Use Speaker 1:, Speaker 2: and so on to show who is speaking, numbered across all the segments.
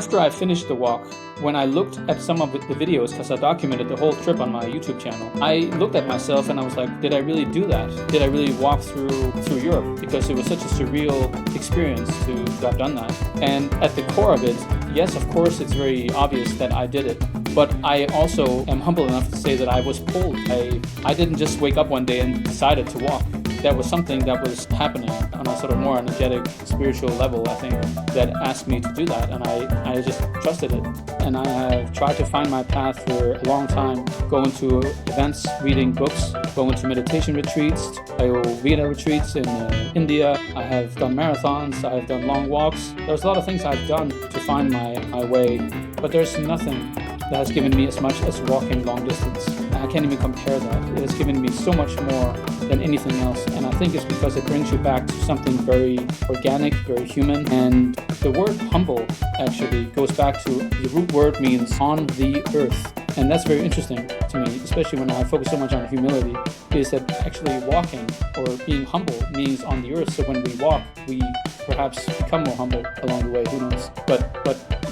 Speaker 1: after I finished the walk, when I looked at some of the videos, because I documented the whole trip on my YouTube channel, I looked at myself and I was like, did I really do that? Did I really walk through Europe? Because it was such a surreal experience to have done that. And at the core of it, yes, of course, it's very obvious that I did it. But I also am humble enough to say that I was pulled. I didn't just wake up one day and decided to walk. That was something that was happening on a sort of more energetic, spiritual level, I think, that asked me to do that. And I just trusted it. And I have tried to find my path for a long time, going to events, reading books, going to meditation retreats, Ayurveda retreats in India. I have done marathons, I have done long walks. There's a lot of things I've done to find my way, but there's nothing that has given me as much as walking long distance. I can't even compare that. It has given me so much more than anything else. And I think it's because it brings you back to something very organic, very human. And the word humble actually goes back to, the root word means on the earth. And that's very interesting to me, especially when I focus so much on humility, is that actually walking or being humble means on the earth. So when we walk, we perhaps become more humble along the way, who knows? But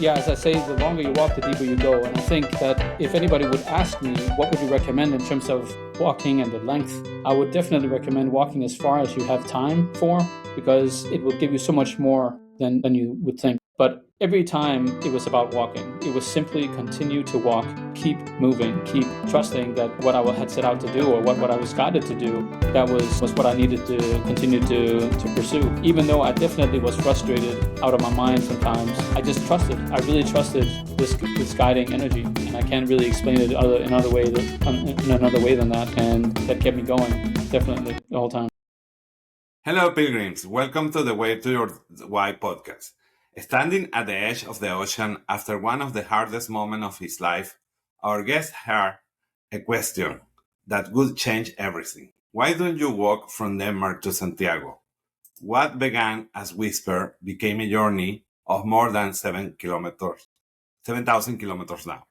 Speaker 1: yeah, as I say, the longer you walk, the deeper you go. And I think that if anybody would ask me, what would you recommend in terms of walking and the length, I would definitely recommend walking as far as you have time for, because it will give you so much more than you would think. But every time it was about walking. It was simply continue to walk, keep moving, keep trusting that what I had set out to do or what I was guided to do, that was what I needed to continue to pursue. Even though I definitely was frustrated out of my mind sometimes, I just trusted. I really trusted this guiding energy, and I can't really explain it in another way than that. And that kept me going, definitely, the whole time.
Speaker 2: Hello, pilgrims. Welcome to the Way to Your Why podcast. Standing at the edge of the ocean after one of the hardest moments of his life, our guest heard a question that would change everything. Why don't you walk from Denmark to Santiago? What began as whisper became a journey of more than 7,000 kilometers now.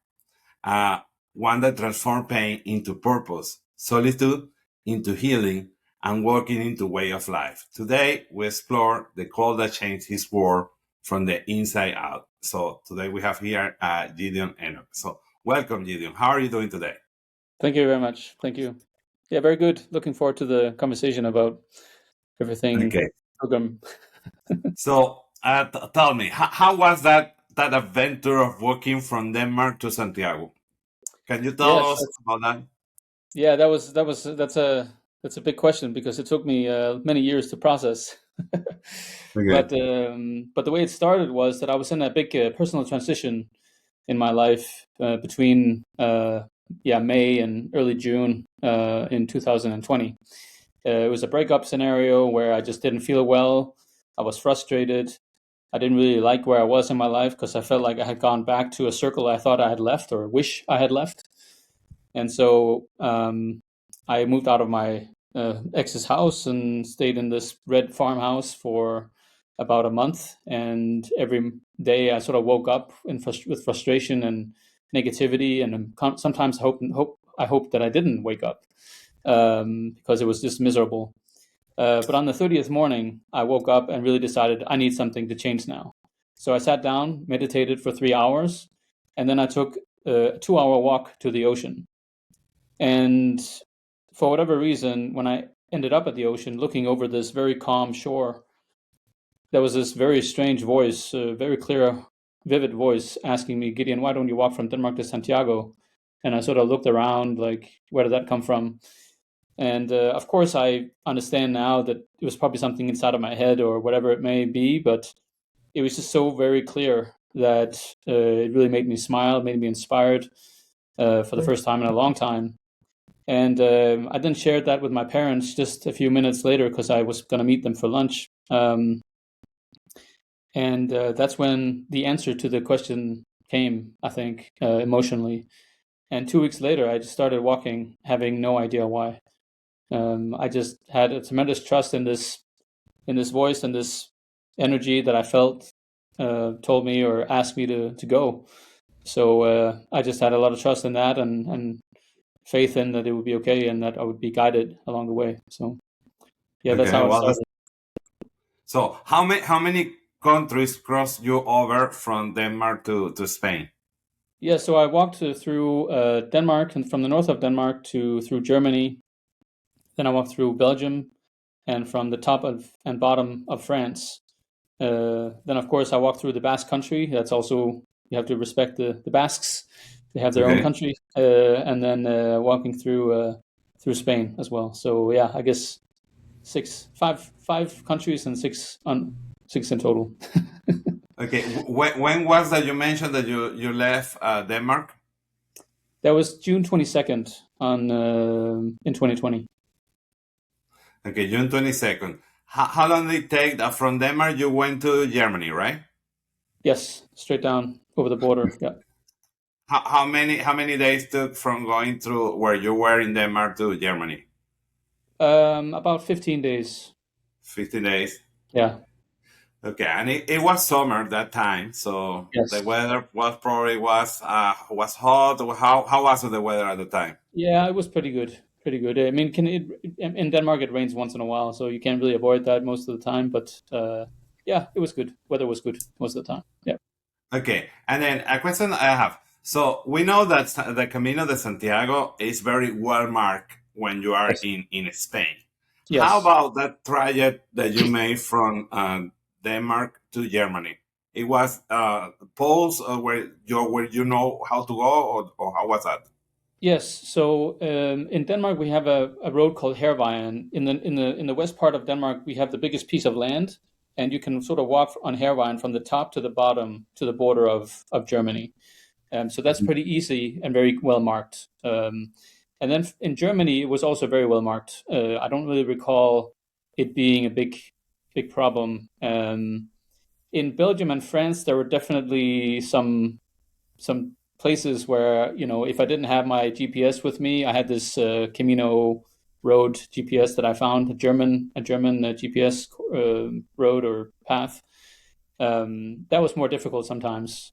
Speaker 2: One that transformed pain into purpose, solitude into healing, and walking into way of life. Today, we explore the call that changed his world from the inside out. So today we have here Gideon Enok. So welcome, Gideon. How are you doing today?
Speaker 1: Thank you very much. Thank you. Yeah, very good. Looking forward to the conversation about everything.
Speaker 2: Okay.
Speaker 1: Pilgrim.
Speaker 2: So tell me, how was that adventure of walking from Denmark to Santiago? Can you tell us about that?
Speaker 1: Yeah, that's a big question, because it took me many years to process.
Speaker 2: Okay.
Speaker 1: But the way it started was that I was in a big personal transition in my life between May and early June in 2020. It was a breakup scenario where I just didn't feel well. I was frustrated. I didn't really like where I was in my life, because I felt like I had gone back to a circle I thought I had left or wish I had left. And so I moved out of my ex's house and stayed in this red farmhouse for about a month. And every day I sort of woke up with frustration and negativity. And sometimes I hoped that I didn't wake up because it was just miserable. But on the 30th morning, I woke up and really decided I need something to change now. So I sat down, meditated for 3 hours, and then I took a 2-hour walk to the ocean. And for whatever reason, when I ended up at the ocean, looking over this very calm shore, there was this very strange voice, a very clear, vivid voice asking me, Gideon, why don't you walk from Denmark to Santiago? And I sort of looked around, like, where did that come from? And of course, I understand now that it was probably something inside of my head or whatever it may be, but it was just so very clear that it really made me smile, made me inspired for the first time in a long time. And I then shared that with my parents just a few minutes later, because I was going to meet them for lunch. And that's when the answer to the question came, I think, emotionally. And 2 weeks later, I just started walking, having no idea why. I just had a tremendous trust in this voice and this energy that I felt told me or asked me to go. So I just had a lot of trust in that and faith in that it would be okay and that I would be guided along the way. So yeah, that's how it started.
Speaker 2: So how many countries crossed you over from Denmark to Spain?
Speaker 1: Yeah, so I walked through Denmark, and from the north of Denmark to through Germany. Then I walked through Belgium, and from the top of and bottom of France. Then, of course, I walked through the Basque Country. That's also, you have to respect the Basques. They have their own
Speaker 2: Okay.
Speaker 1: country, and then walking through Spain as well. So yeah, I guess five countries and six in total.
Speaker 2: Okay. When was that you mentioned that you left Denmark?
Speaker 1: That was June 22nd on in 2020.
Speaker 2: Okay, June 22nd. How long did it take that from Denmark you went to Germany, right?
Speaker 1: Yes, straight down over the border. Yeah.
Speaker 2: How many days took from going through where you were in Denmark to Germany?
Speaker 1: About 15 days.
Speaker 2: 15 days.
Speaker 1: Yeah.
Speaker 2: Okay, and it was summer that time, so the
Speaker 1: Yes.
Speaker 2: weather was hot. How was the weather at the time?
Speaker 1: Yeah, it was pretty good. Pretty good. I mean, can it in Denmark it rains once in a while, so you can't really avoid that most of the time. But yeah, it was good. Weather was good most of the time. Yeah.
Speaker 2: Okay, and then a question I have. So we know that the Camino de Santiago is very well marked when you are
Speaker 1: Yes.
Speaker 2: in Spain. How
Speaker 1: Yes.
Speaker 2: about that traject that you made from Denmark to Germany? It was poles where you know how to go, or how was that?
Speaker 1: Yes. So in Denmark we have a road called Hervejen. In the west part of Denmark we have the biggest piece of land, and you can sort of walk on Hervejen from the top to the bottom to the border of Germany. So that's pretty easy and very well marked. And then in Germany, it was also very well marked. I don't really recall it being a big problem. In Belgium and France, there were definitely some places where, if I didn't have my GPS with me, I had this Camino road GPS that I found, a German GPS road or path. That was more difficult sometimes.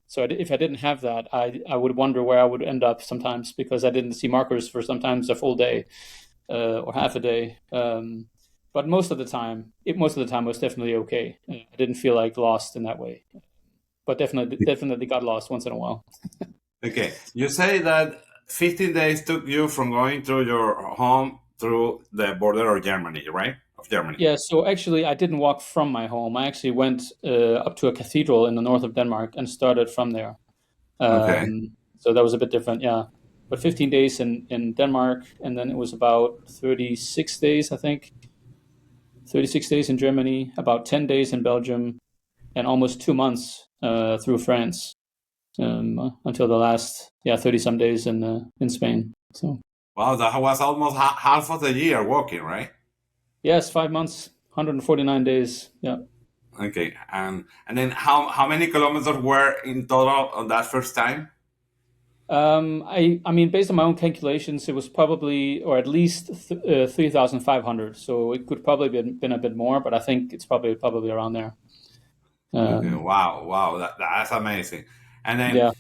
Speaker 1: So if I didn't have that, I would wonder where I would end up sometimes because I didn't see markers for sometimes a full day or half a day. But most of the time was definitely okay. I didn't feel like lost in that way, but definitely got lost once in a while.
Speaker 2: Okay, you say that 15 days took you from going through your home through the border of Germany, right? Of Germany.
Speaker 1: Yeah, so actually, I didn't walk from my home. I actually went up to a cathedral in the north of Denmark and started from there.
Speaker 2: Okay.
Speaker 1: So that was a bit different, yeah. But 15 days in Denmark, and then it was about 36 days, I think. 36 days in Germany, about 10 days in Belgium, and almost 2 months through France until the last, 30 some days in Spain. So
Speaker 2: Wow, that was almost half of the year walking, right?
Speaker 1: yes, 5 months, 149 days. Yeah.
Speaker 2: Okay, and then how many kilometers were in total on that first time?
Speaker 1: I mean, based on my own calculations, it was probably, or at least 3,500. So it could probably been a bit more, but I think it's probably around there.
Speaker 2: Okay,
Speaker 1: Um,
Speaker 2: wow, that's amazing. And then
Speaker 1: yeah.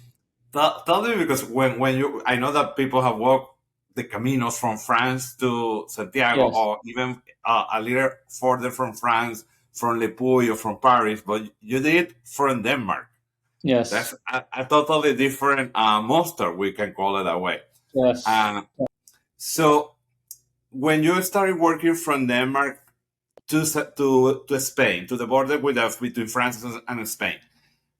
Speaker 2: tell me, because when I know that people have walked the Caminos from France to Santiago,
Speaker 1: Yes.
Speaker 2: or even a little further from France, from Le Puy or from Paris, but you did from Denmark.
Speaker 1: Yes.
Speaker 2: That's a totally different monster, we can call it that way.
Speaker 1: Yes.
Speaker 2: And so when you started working from Denmark to Spain, to the border with us between France and Spain,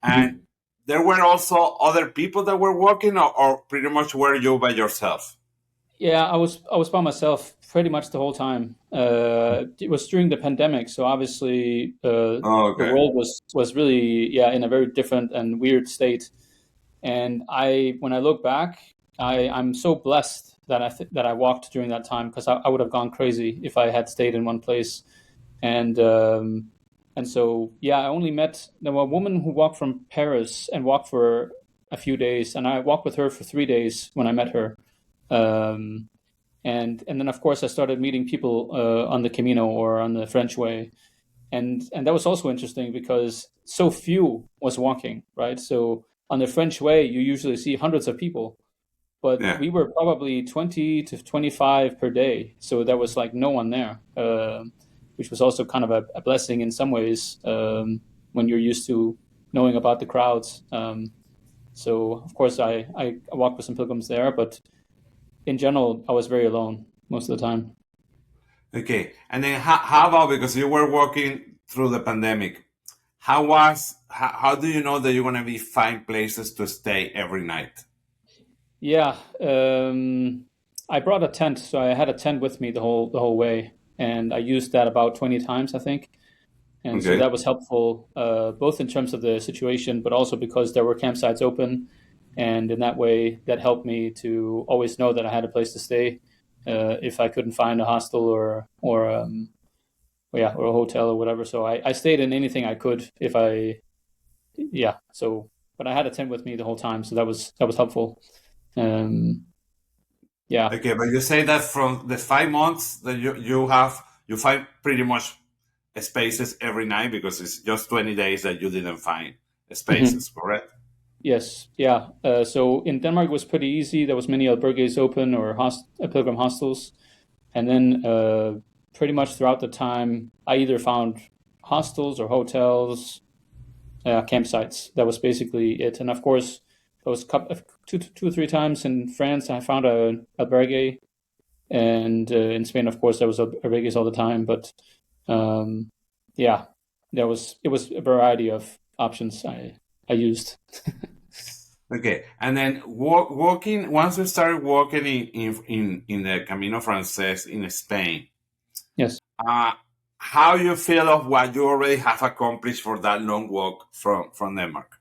Speaker 2: and
Speaker 1: Mhm.
Speaker 2: there were also other people that were working, or pretty much were you by yourself?
Speaker 1: Yeah, I was by myself pretty much the whole time. It was during the pandemic, so obviously the
Speaker 2: Okay.
Speaker 1: world was really, yeah, in a very different and weird state. And when I look back, I'm so blessed that I walked during that time because I would have gone crazy if I had stayed in one place. And so yeah, I only met there were a woman who walked from Paris and walked for a few days, and I walked with her for 3 days when I met her. Um, and then of course I started meeting people on the Camino or on the French way, and that was also interesting because so few was walking, right? So on the French way, you usually see hundreds of people, but
Speaker 2: Yeah.
Speaker 1: we were probably 20 to 25 per day, so there was like no one there. which was also kind of a blessing in some ways when you're used to knowing about the crowds. So of course I walked with some pilgrims there, but in general I was very alone most of the time.
Speaker 2: Okay. And then how about, because you were working through the pandemic, how do you know that you're going to be find places to stay every night?
Speaker 1: Yeah, I brought a tent, so I had a tent with me the whole way, and I used that about 20 times, I think. And so
Speaker 2: Okay.
Speaker 1: that was helpful, both in terms of the situation, but also because there were campsites open, and in that way, that helped me to always know that I had a place to stay, if I couldn't find a hostel or a hotel or whatever. So I stayed in anything I could if I yeah. So but I had a tent with me the whole time, so that was helpful. Um, yeah.
Speaker 2: Okay, but you say that from the 5 months that you find pretty much spaces every night, because it's just 20 days that you didn't find
Speaker 1: Mhm.
Speaker 2: spaces, correct?
Speaker 1: Yes, yeah. So in Denmark it was pretty easy. There was many albergues open or pilgrim hostels, and then pretty much throughout the time, I either found hostels or hotels, campsites. That was basically it. And of course, there was two or three times in France I found a albergue, and in Spain, of course, there was albergues all the time. But um, yeah, it was a variety of options I used.
Speaker 2: Okay, and then walking, once you started walking in the Camino Frances in Spain,
Speaker 1: Yes.
Speaker 2: uh, how you feel of what you already have accomplished for that long walk from Denmark?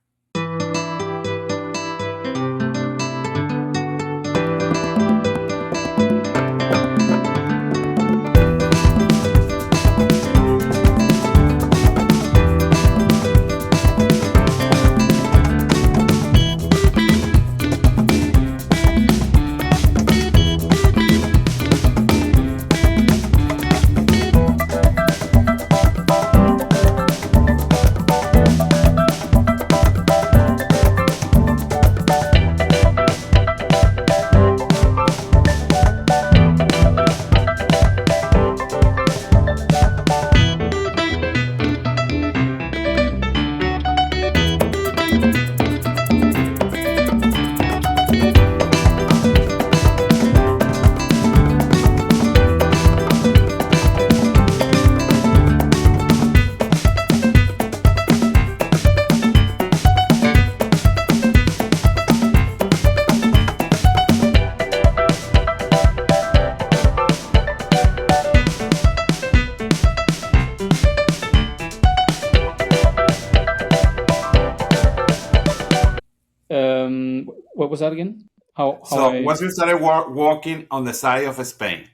Speaker 1: What was that again? How
Speaker 2: So
Speaker 1: I
Speaker 2: once you started walking on the side of Spain,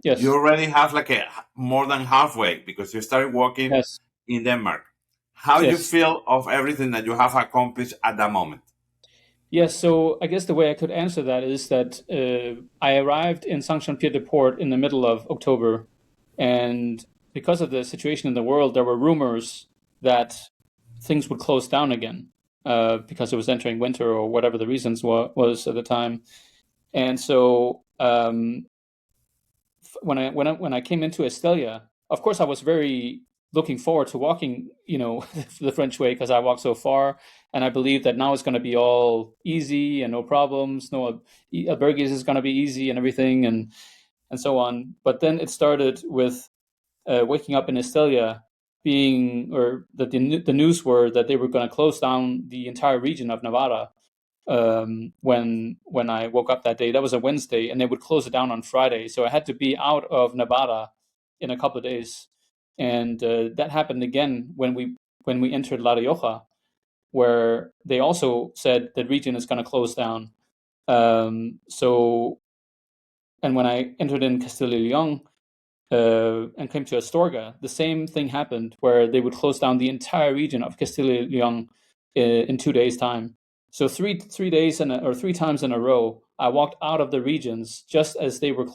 Speaker 2: you
Speaker 1: Yes,
Speaker 2: already have like a more than halfway, because you started walking
Speaker 1: yes,
Speaker 2: in Denmark. How you
Speaker 1: yes.
Speaker 2: feel of everything that you have accomplished at that moment?
Speaker 1: Yes, so I guess the way I could answer that is that I arrived in Saint-Jean-Pied-de-Port in the middle of October, and because of the situation in the world, there were rumors that things would close down again because it was entering winter or whatever the reasons was at the time. And so when I came into Estelia, of course, I was very looking forward to walking, the French way because I walked so far, and I believe that now it's going to be all easy and no problems. No, Albergues is going to be easy and everything, and so on. But then it started with waking up in Estelia, being or that the news were that they were going to close down the entire region of Nevada when I woke up that day. That was a Wednesday, and they would close it down on Friday. So I had to be out of Nevada in a couple of days, and that happened again when we entered La Rioja, where they also said the region is going to close down. So, and when I entered in Castilla y Leon, and came to Astorga, the same thing happened where they would close down the entire region of Castilla y Leon in 2 days' time. So three days or 3 times in a row, I walked out of the regions just as they were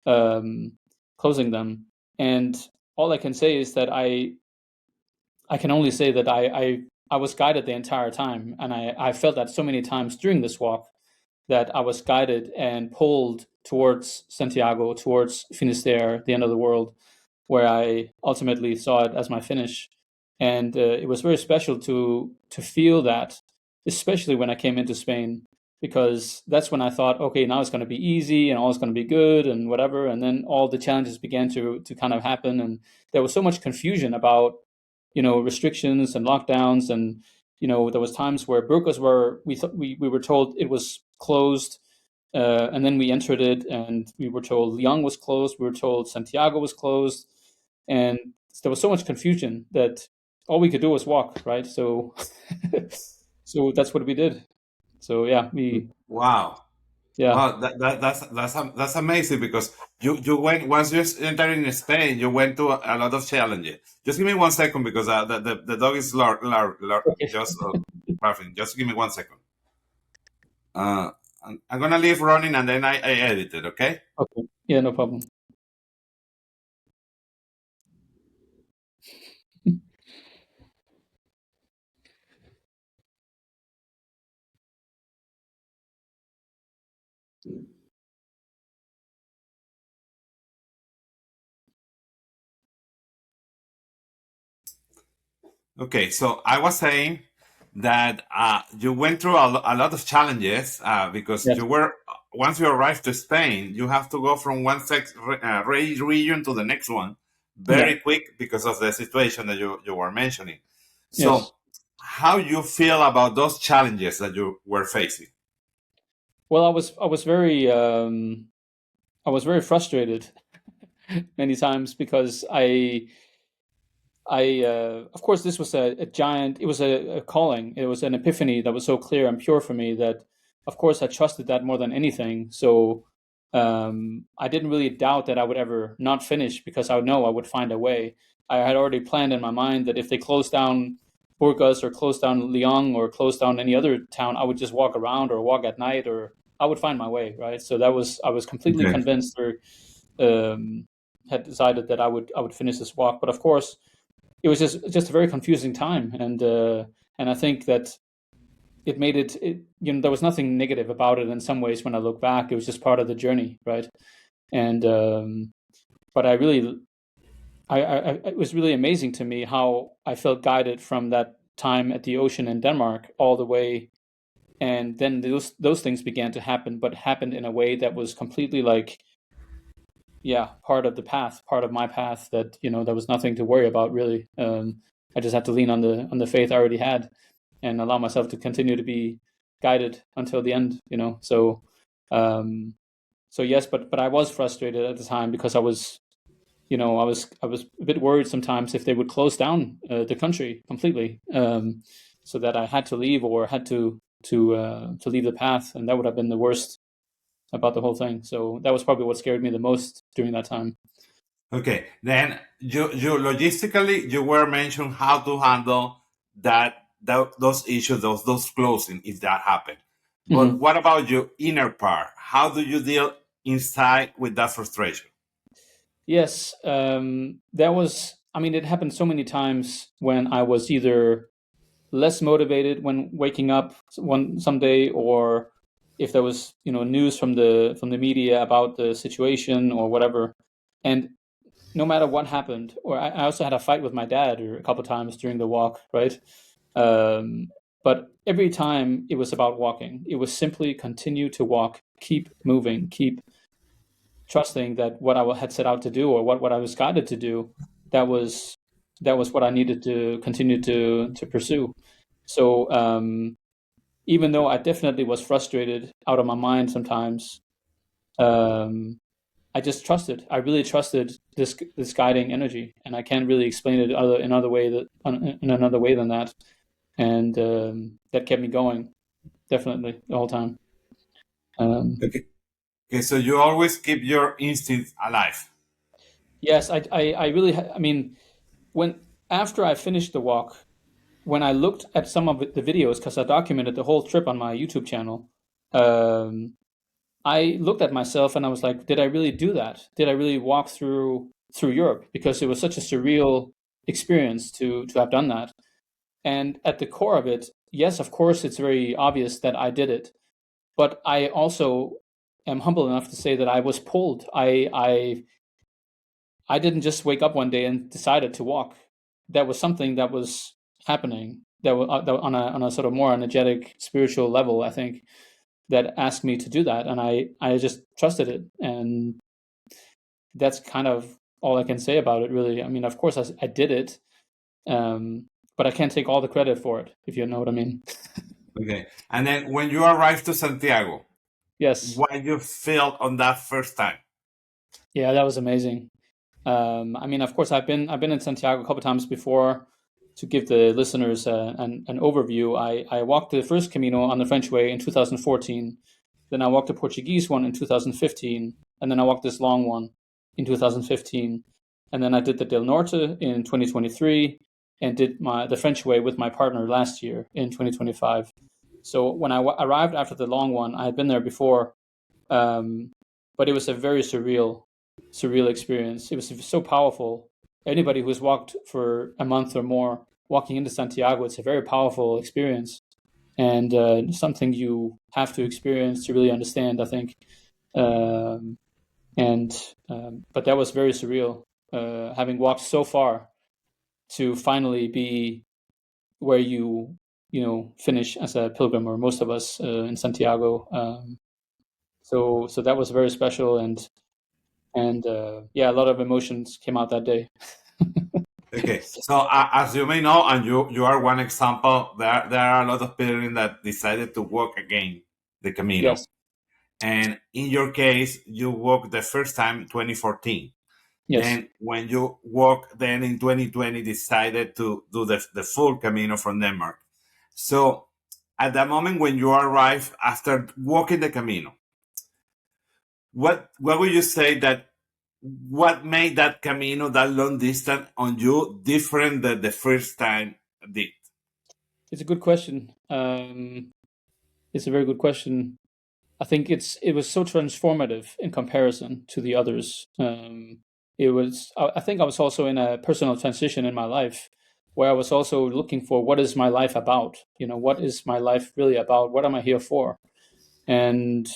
Speaker 1: um, closing them. And all I can say is that I can only say that I was guided the entire time, and I felt that so many times during this walk that I was guided and pulled towards Santiago, towards Finisterre, the end of the world, where I ultimately saw it as my finish. And it was very special to feel that, especially when I came into Spain, because that's when I thought, okay, now it's going to be easy and all is going to be good and whatever. And then all the challenges began to kind of happen, and there was so much confusion about, restrictions and lockdowns, and there was times where Burgos we were told it was closed, and then we entered it, and we were told Lyon was closed. We were told Santiago was closed, and there was so much confusion that all we could do was walk, right? So, so that's what we did. So yeah,
Speaker 2: Wow.
Speaker 1: yeah.
Speaker 2: Wow, that's amazing because you went once you entered in Spain, you went to a lot of challenges. Just give me 1 second because the dog is
Speaker 1: Okay.
Speaker 2: just barking. Just give me 1 second. Uh, I'm gonna leave running and then I edit it. Okay.
Speaker 1: Okay. Yeah, no problem.
Speaker 2: Okay, so I was saying that you went through a lot of challenges because
Speaker 1: Yes.
Speaker 2: you were once you arrived to Spain, you have to go from one region to the next one
Speaker 1: Yeah.
Speaker 2: very quick because of the situation that you were mentioning.
Speaker 1: Yes.
Speaker 2: So, how you feel about those challenges that you were facing?
Speaker 1: Well, I was very frustrated many times because of course, this was a giant, it was a calling, it was an epiphany that was so clear and pure for me that, of course, I trusted that more than anything. So I didn't really doubt that I would ever not finish because I would know I would find a way. I had already planned in my mind that if they closed down Burgos or closed down Lyon or closed down any other town, I would just walk around or walk at night, or I would find my way, right? So I was completely
Speaker 2: Okay.
Speaker 1: convinced, or um, had decided that I would finish this walk. But of course, it was just a very confusing time, and I think that it made there was nothing negative about it in some ways when I look back. It was just part of the journey, right? And but I really it was really amazing to me how I felt guided from that time at the ocean in Denmark all the way, and then those things began to happen, but happened in a way that was completely like, yeah, part of the path, part of my path, that there was nothing to worry about really. I just had to lean on the faith I already had and allow myself to continue to be guided until the end. So um, so yes, but I was frustrated at the time because I was a bit worried sometimes if they would close down the country completely, so that I had to leave or had to leave the path, and that would have been the worst about the whole thing. So that was probably what scared me the most during that time.
Speaker 2: Okay, then you logistically you were mentioned how to handle those issues, those closing if that happened. But
Speaker 1: Hmm.
Speaker 2: what about your inner part? How do you deal inside with that frustration?
Speaker 1: Yes, that was. I mean, it happened so many times when I was either less motivated when waking up someday, or if there was news from the media about the situation or whatever. And no matter what happened, or I also had a fight with my dad or a couple times during the walk, right? Um, but every time it was about walking. It was simply continue to walk, keep moving, keep trusting that what I had set out to do, or what I was guided to do, that was what I needed to continue to pursue. So even though I definitely was frustrated out of my mind sometimes, um, I just trusted. I really trusted this guiding energy, and I can't really explain it in another way than that. And that kept me going definitely the whole time. Um,
Speaker 2: Okay. Okay, so you always keep your instincts alive.
Speaker 1: yes, I really. I mean, when after I finished the walk, when I looked at some of the videos, because I documented the whole trip on my YouTube channel, um, I looked at myself and I was like, did I really do that? Did I really walk through Europe? Because it was such a surreal experience to have done that. And at the core of it, yes, of course, it's very obvious that I did it. But I also am humble enough to say that I was pulled. I didn't just wake up one day and decided to walk. That was something that was happening, that on a sort of more energetic spiritual level, I think, that asked me to do that, and I just trusted it, and that's kind of all I can say about it, really. I mean, of course, I did it, but I can't take all the credit for it, if you know what I mean.
Speaker 2: Okay. And then when you arrived to Santiago,
Speaker 1: Yes,
Speaker 2: what you felt on that first time?
Speaker 1: yeah, that was amazing. I mean, of course, I've been in Santiago a couple times before. To give the listeners an overview, I walked the first Camino on the French Way in 2014. Then I walked the Portuguese one in 2015, and then I walked this long one in 2015, and then I did the Del Norte in 2023, and did the French Way with my partner last year in 2025. So when I arrived after the long one, I had been there before, um, but it was a very surreal experience. It was so powerful. Anybody who's walked for a month or more, walking into Santiago, it's a very powerful experience, and something you have to experience to really understand, I think. Um, and But that was very surreal, having walked so far to finally be where you finish as a pilgrim, or most of us in Santiago. So that was very special, and yeah, a lot of emotions came out that day.
Speaker 2: Okay, so as you may know, and you are one example, there are a lot of pilgrims that decided to walk again the Camino.
Speaker 1: Yes,
Speaker 2: And in your case, you walked the first time 2014.
Speaker 1: yes.
Speaker 2: Then when you walk, then in 2020 decided to do the full Camino from Denmark. So at that moment when you arrive after walking the Camino, what would you say that what made that Camino, that long distance on you, different than the first time did?
Speaker 1: It's a good question. It's a very good question. I think it was so transformative in comparison to the others. It was. I think I was also in a personal transition in my life, where I was also looking for, what is my life about? What is my life really about? What am I here for? And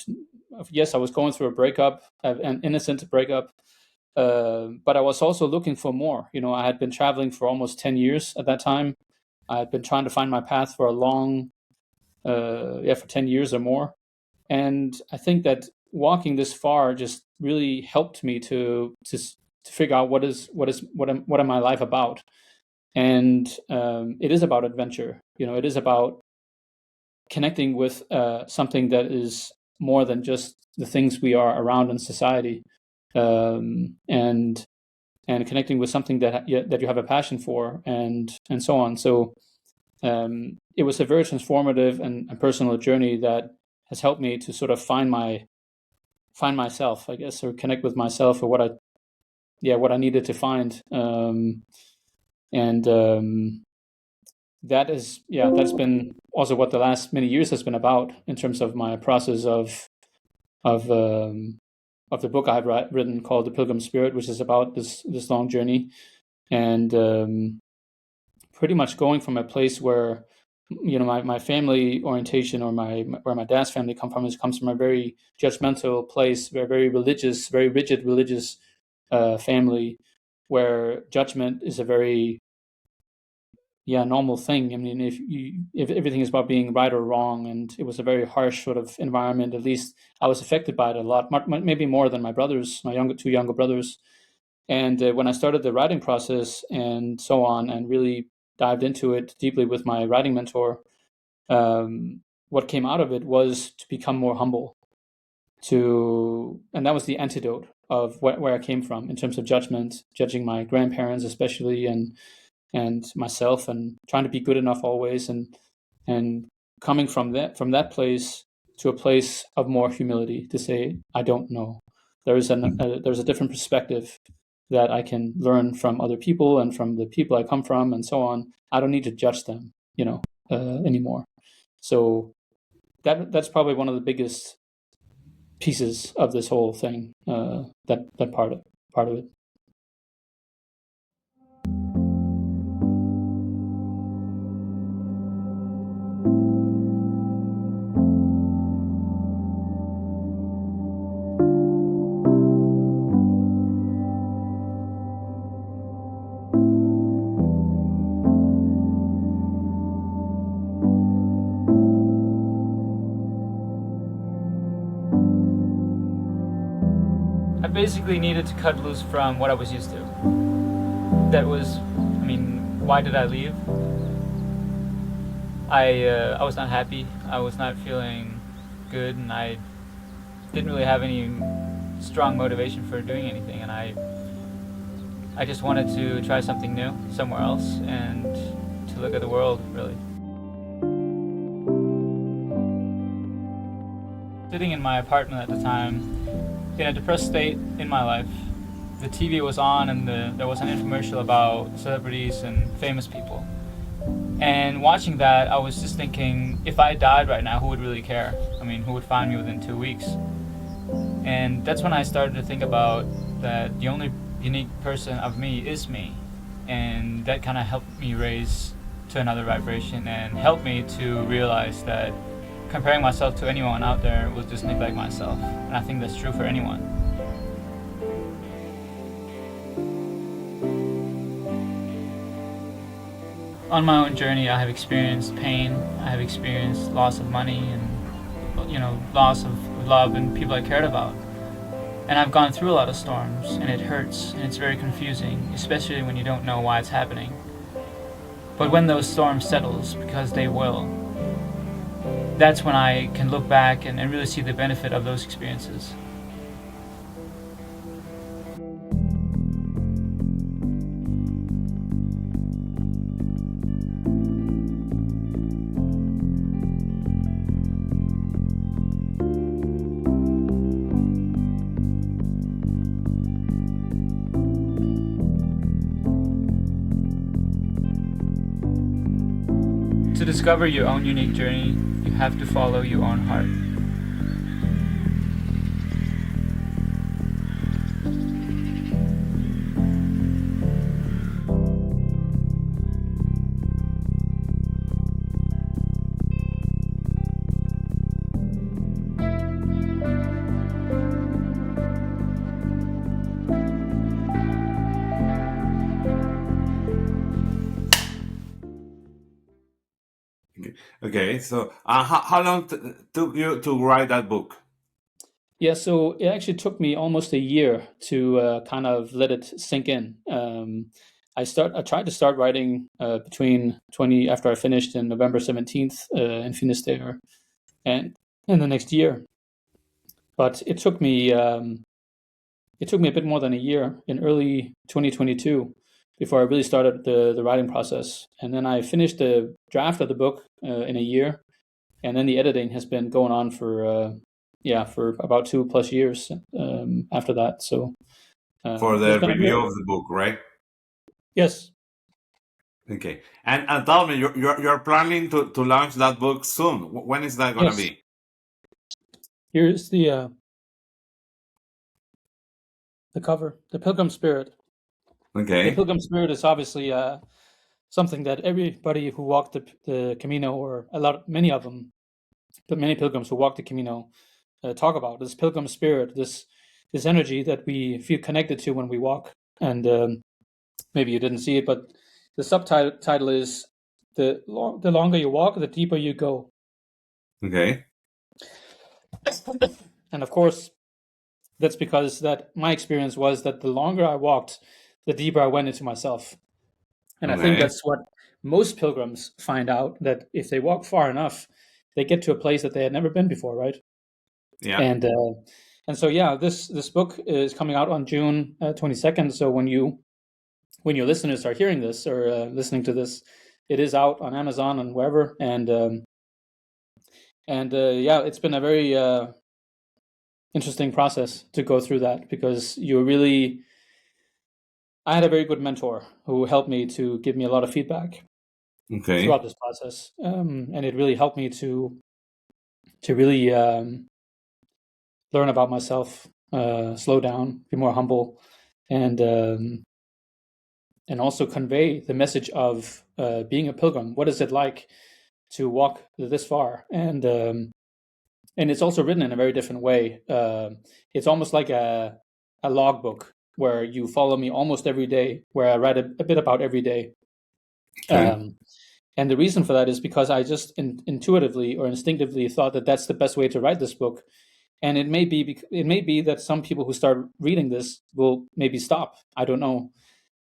Speaker 1: yes, I was going through a breakup, an innocent breakup, but I was also looking for more. I had been traveling for almost 10 years at that time. I had been trying to find my path for a long, for 10 years or more, and I think that walking this far just really helped me to figure out what am my life about. And it is about adventure. It is about connecting with something that is more than just the things we are around in society, and connecting with something that you have a passion for, and so on. So it was a very transformative and personal journey that has helped me to sort of find myself, I guess, or connect with myself, or what I needed to find. And that's been also what the last many years has been about, in terms of my process of the book I've written, called The Pilgrim Spirit, which is about this long journey, and pretty much going from a place where my family orientation, or where my dad's family comes from a very judgmental place, very religious, very rigid religious family, where judgment is a very normal thing. I mean, if everything is about being right or wrong, and it was a very harsh sort of environment. At least I was affected by it a lot, maybe more than my brothers, my two younger brothers. And when I started the writing process and so on, and really dived into it deeply with my writing mentor, what came out of it was to become more humble. And that was the antidote of where I came from in terms of judgment, judging my grandparents especially, and myself, and trying to be good enough always, and coming from that place to a place of more humility, to say, I don't know. There's a different perspective that I can learn from other people, and from the people I come from, and so on. I don't need to judge them, anymore. So that's probably one of the biggest pieces of this whole thing. That part of it. basically needed to cut loose from what I was used to. That was, I mean, why did I leave? I was not happy. I was not feeling good, and I didn't really have any strong motivation for doing anything. And I just wanted to try something new somewhere else and to look at the world, really. Sitting in my apartment at the time, in a depressed state in my life. The TV was on and there was an infomercial about celebrities and famous people. And watching that, I was just thinking, if I died right now, who would really care? I mean, who would find me within 2 weeks? And that's when I started to think about that the only unique person of me is me. And that kind of helped me raise to another vibration and helped me to realize that comparing myself to anyone out there will just neglect myself. And I think that's true for anyone. On my own journey, I have experienced pain, I have experienced loss of money and, loss of love and people I cared about. And I've gone through a lot of storms, and it hurts, and it's very confusing, especially when you don't know why it's happening. But when those storms settles, because they will, that's when I can look back and really see the benefit of those experiences. To discover your own unique journey, you have to follow your own heart.
Speaker 2: Okay, so how long took you to write that book?
Speaker 1: Yeah, so it actually took me almost a year to kind of let it sink in. I tried to start writing between 20 after I finished in November 17th in Finisterre, and in the next year. But it took me a bit more than a year in early 2022 before I really started the writing process. And then I finished the draft of the book in a year, and then the editing has been going on for about 2+ years after that. So
Speaker 2: For
Speaker 1: there's
Speaker 2: the
Speaker 1: been a
Speaker 2: review
Speaker 1: bit.
Speaker 2: of the book, right?
Speaker 1: Yes,
Speaker 2: Okay, and tell me, you're planning to launch that book soon. When is that gonna
Speaker 1: yes.
Speaker 2: be?
Speaker 1: Here's the cover, the Pilgrim Spirit. The
Speaker 2: Okay,
Speaker 1: Pilgrim Spirit is obviously something that everybody who walked the Camino, or many of them, but many pilgrims who walk the Camino, talk about this Pilgrim Spirit, this energy that we feel connected to when we walk. And maybe you didn't see it, but the subtitle is the longer you walk, the deeper you go.
Speaker 2: okay,
Speaker 1: And of course, that's because that my experience was that the longer I walked, the deeper I went into myself. And I think
Speaker 2: okay,
Speaker 1: that's what most pilgrims find out, that if they walk far enough, they get to a place that they had never been before, right?
Speaker 2: yeah,
Speaker 1: And so yeah, this book is coming out on June 22nd. So when your listeners are hearing this or listening to this, it is out on Amazon and wherever. And yeah, it's been a very interesting process to go through that, because I had a very good mentor who helped me to give me a lot of feedback
Speaker 2: okay,
Speaker 1: throughout this process, and it really helped me to really learn about myself, slow down, be more humble, and also convey the message of being a pilgrim. What is it like to walk this far? And it's also written in a very different way. It's almost like a logbook where you follow me almost every day, where I write a bit about every day.
Speaker 2: okay,
Speaker 1: Um, and the reason for that is because I just intuitively or instinctively thought that that's the best way to write this book, And it may be that some people who start reading this will maybe stop. I don't know.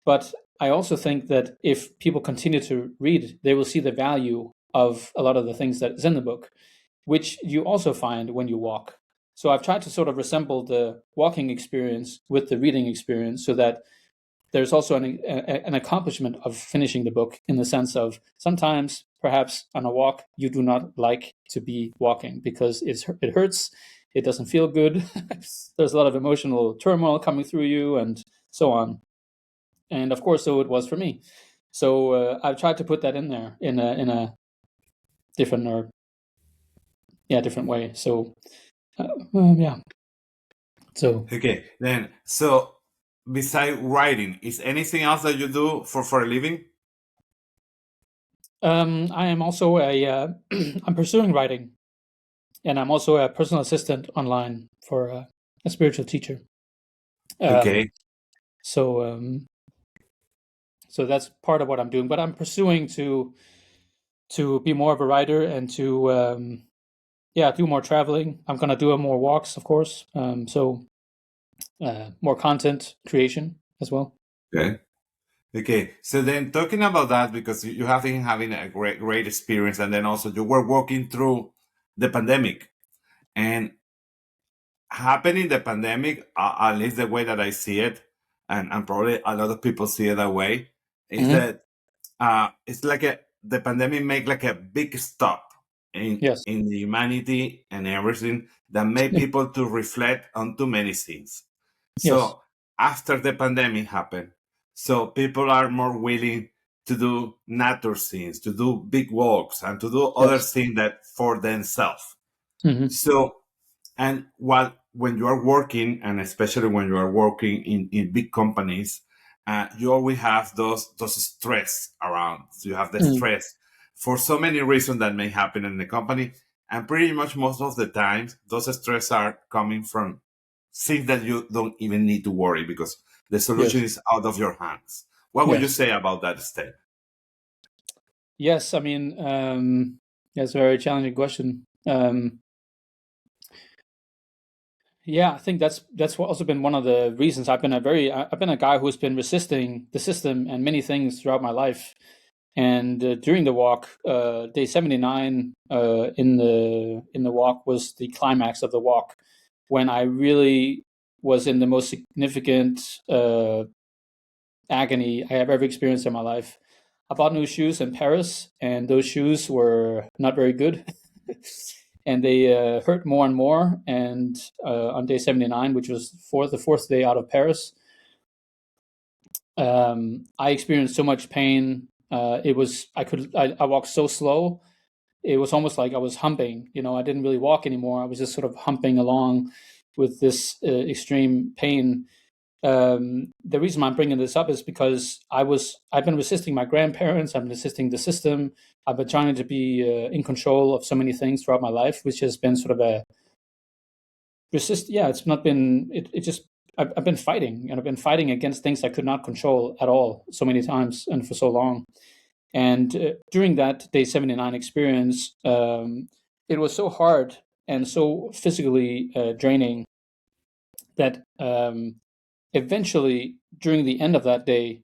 Speaker 1: But I also think that if people continue to read, they will see the value of a lot of the things that is in the book, which you also find when you walk. So I've tried to sort of resemble the walking experience with the reading experience so that there's also an accomplishment of finishing the book, in the sense of sometimes perhaps on a walk you do not like to be walking because it hurts, it doesn't feel good. There's a lot of emotional turmoil coming through you and so on. And of course, so it was for me. So I've tried to put that in there in a different different way. So yeah. So
Speaker 2: Okay, then, so beside writing, is anything else that you do for a living?
Speaker 1: I am also I'm pursuing writing, and I'm also a personal assistant online for a spiritual teacher. Um,
Speaker 2: Okay,
Speaker 1: so so that's part of what I'm doing. But I'm pursuing to be more of a writer and to do more traveling. I'm gonna do more walks, of course. So more content creation as well.
Speaker 2: okay. Okay, so then talking about that, because you have been having a great experience, and then also you were walking through the pandemic, and happening the pandemic, at least the way that I see it, and probably a lot of people see it that way, is
Speaker 1: Hmm.
Speaker 2: that it's like the pandemic make like a big stop
Speaker 1: Yes.
Speaker 2: in the humanity and everything that made people to reflect on too many things.
Speaker 1: Yes.
Speaker 2: So after the pandemic happened, so people are more willing to do nature things, to do big walks, and to do other
Speaker 1: Yes.
Speaker 2: things that for themselves.
Speaker 1: Hmm.
Speaker 2: So, and while when you are working, and especially when you are working in big companies, you always have those stress around. So you have the
Speaker 1: Mm.
Speaker 2: stress for so many reasons that may happen in the company, and pretty much most of the time, those stress are coming from things that you don't even need to worry because the solution
Speaker 1: Yes.
Speaker 2: is out of your hands. What would you
Speaker 1: Yes.
Speaker 2: say about that step?
Speaker 1: Yes. I mean, that's a very challenging question. Yeah, I think that's also been one of the reasons I've been a guy who's been resisting the system and many things throughout my life. And during the walk, day 79 in the walk was the climax of the walk, when I really was in the most significant agony I have ever experienced in my life. I bought new shoes in Paris, and those shoes were not very good. And they hurt more and more. And on day 79, which was the fourth day out of Paris, I experienced so much pain. I walked so slow. It was almost like I was humping. I didn't really walk anymore. I was just sort of humping along with this extreme pain. The reason I'm bringing this up is because I've been resisting my grandparents. I've been resisting the system. I've been trying to be in control of so many things throughout my life, which has been sort of a resist. Yeah, it's not been. It just I've been fighting, and I've been fighting against things I could not control at all so many times and for so long. And during that day 79 experience, it was so hard and so physically draining that eventually, during the end of that day,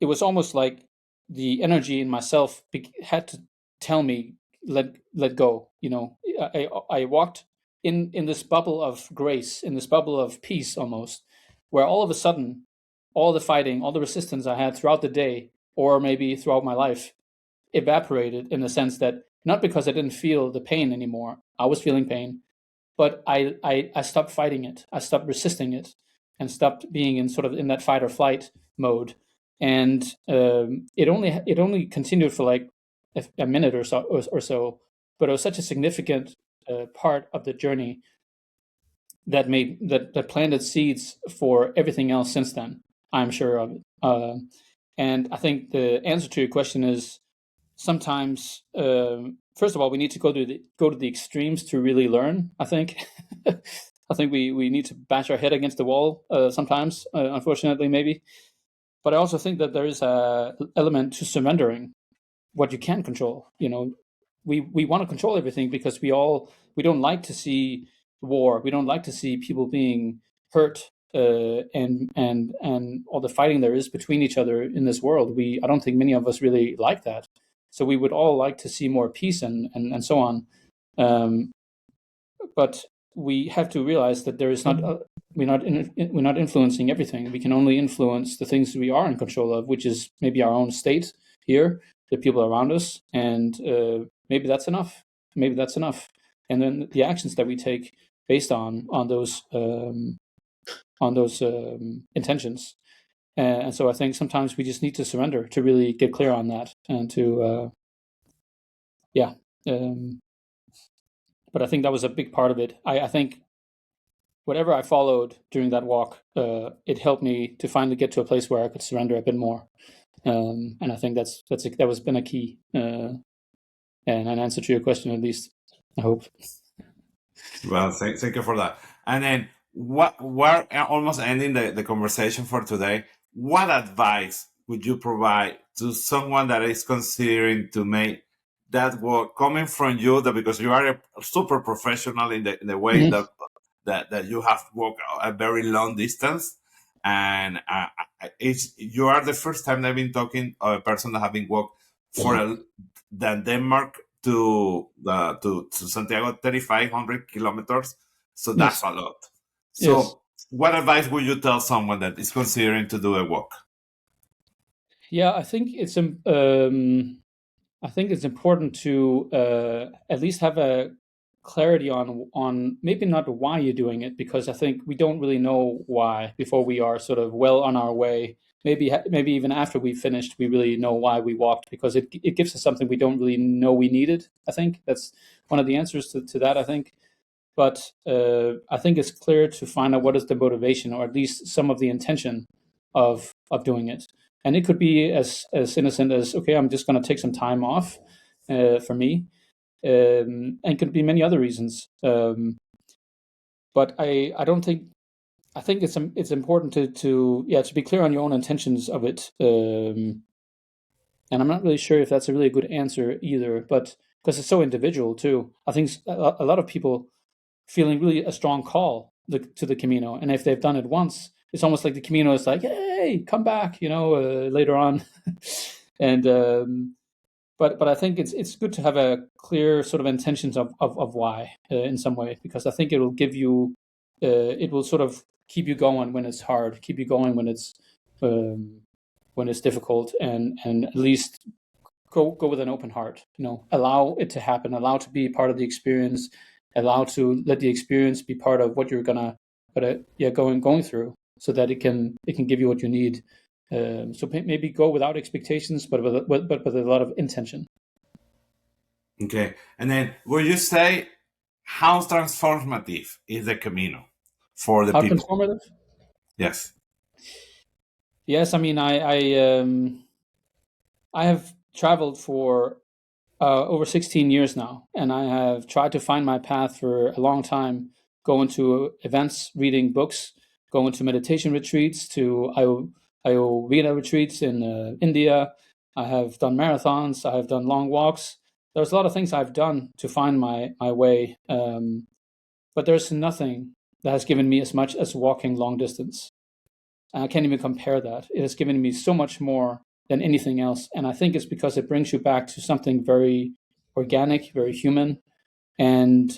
Speaker 1: it was almost like the energy in myself had to tell me, let go. I walked in this bubble of grace, in this bubble of peace almost, where all of a sudden, all the fighting, all the resistance I had throughout the day, or maybe throughout my life, evaporated, in the sense that, not because I didn't feel the pain anymore, I was feeling pain, but I stopped fighting it. I stopped resisting it, and stopped being in sort of in that fight or flight mode. And it only continued for like a minute or so, but it was such a significant part of the journey that planted seeds for everything else since then. I'm sure of it. And I think the answer to your question is, sometimes, first of all, we need to go to the extremes to really learn. I think, I think we need to bash our head against the wall sometimes, unfortunately, maybe. But I also think that there is a element to surrendering what you can control. We want to control everything because we don't like to see war. We don't like to see people being hurt, and all the fighting there is between each other in this world. I don't think many of us really like that. So we would all like to see more peace and so on. Um, but we have to realize that there is not we're not influencing everything. We can only influence the things we are in control of, which is maybe our own state here, the people around us, and maybe that's enough. Maybe that's enough. And then the actions that we take based on those intentions. And so I think sometimes we just need to surrender to really get clear on that, and to yeah. But I think that was a big part of it. I think whatever I followed during that walk, it helped me to finally get to a place where I could surrender a bit more. And I think that was been a key, and an answer to your question, at least, I hope.
Speaker 2: Well, thank you for that. And then, we're almost ending the conversation for today. What advice would you provide to someone that is considering to make that work, coming from you, that because you are a super professional in the way
Speaker 1: Mhm.
Speaker 2: that you have walked a very long distance, and you are the first time I've been talking a person that have been walked for Denmark to Santiago, 3,500 kilometers. So that's
Speaker 1: Yes.
Speaker 2: a lot.
Speaker 1: Yes.
Speaker 2: So what advice would you tell someone that is considering to do a walk?
Speaker 1: Yeah, I think it's important to at least have a clarity on maybe not why you're doing it, because I think we don't really know why before we are sort of well on our way. Maybe even after we finished, we really know why we walked, because it gives us something we don't really know we needed. I think that's one of the answers to that. I think, but I think it's clear to find out what is the motivation, or at least some of the intention of doing it. And it could be as innocent as, okay, I'm just going to take some time off for me, and could be many other reasons. But I don't think I think it's important to be clear on your own intentions of it. And I'm not really sure if that's a really good answer either, but because it's so individual too. I think a lot of people feeling really a strong call to the Camino, and if they've done it once, it's almost like the Camino is like, hey, come back, later on. And but I think it's good to have a clear sort of intentions of why, in some way, because I think it will give you it will sort of keep you going when it's hard, keep you going um, when it's difficult, and at least go with an open heart. Allow it to happen, allow to be part of the experience, allow to let the experience be part of what you're gonna going through, so that it can give you what you need. So maybe go without expectations, but with a lot of intention.
Speaker 2: Okay. And then would you say how transformative is the Camino for the
Speaker 1: How
Speaker 2: people?
Speaker 1: transformative?
Speaker 2: Yes.
Speaker 1: Yes, I mean, I have traveled for over 16 years now, and I have tried to find my path for a long time, going to events, reading books, going to meditation retreats, to Ayurveda retreats in India. I have done marathons, I have done long walks. There's a lot of things I've done to find my way, but there's nothing that has given me as much as walking long distance. I can't even compare that. It has given me so much more than anything else. And I think it's because it brings you back to something very organic, very human. And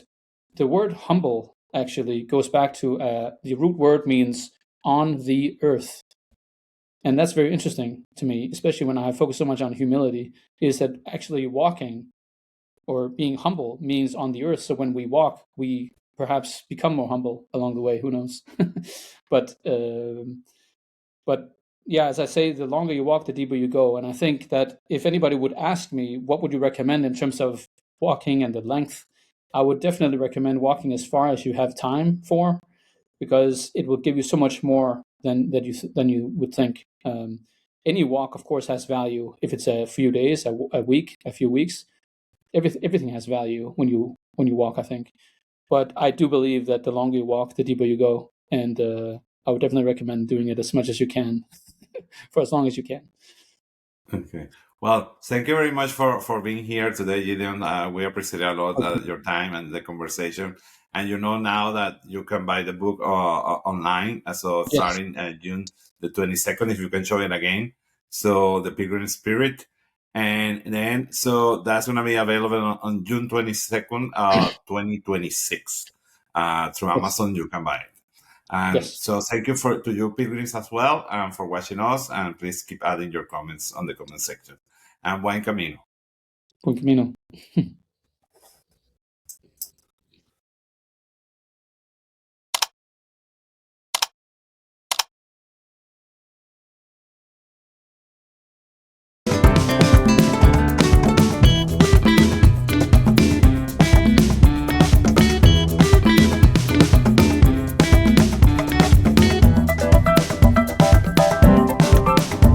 Speaker 1: the word humble actually goes back to the root word means on the earth. And that's very interesting to me, especially when I focus so much on humility, is that actually walking or being humble means on the earth. So when we walk, we perhaps become more humble along the way. Who knows? but but yeah, as I say, the longer you walk, the deeper you go. And I think that if anybody would ask me, what would you recommend in terms of walking and the length, I would definitely recommend walking as far as you have time for, because it will give you so much more than you would think. Any walk, of course, has value. If it's a few days, a week, a few weeks, everything has value when you walk, I think. But I do believe that the longer you walk, the deeper you go, and I would definitely recommend doing it as much as you can for as long as you can.
Speaker 2: Okay. Well, thank you very much for being here today, Gideon. We appreciate a lot
Speaker 1: Okay.
Speaker 2: your time and the conversation. And you know now that you can buy the book online. So
Speaker 1: Yes.
Speaker 2: starting June the 22nd, if you can show it again. So the Pilgrim Spirit. And then, so that's going to be available on June 22nd, 2026. Through
Speaker 1: Yes.
Speaker 2: Amazon, you can buy it. And
Speaker 1: Yes.
Speaker 2: so thank you to you pilgrims as well for watching us. And please keep adding your comments on the comment section. And buen camino.
Speaker 1: Buen camino.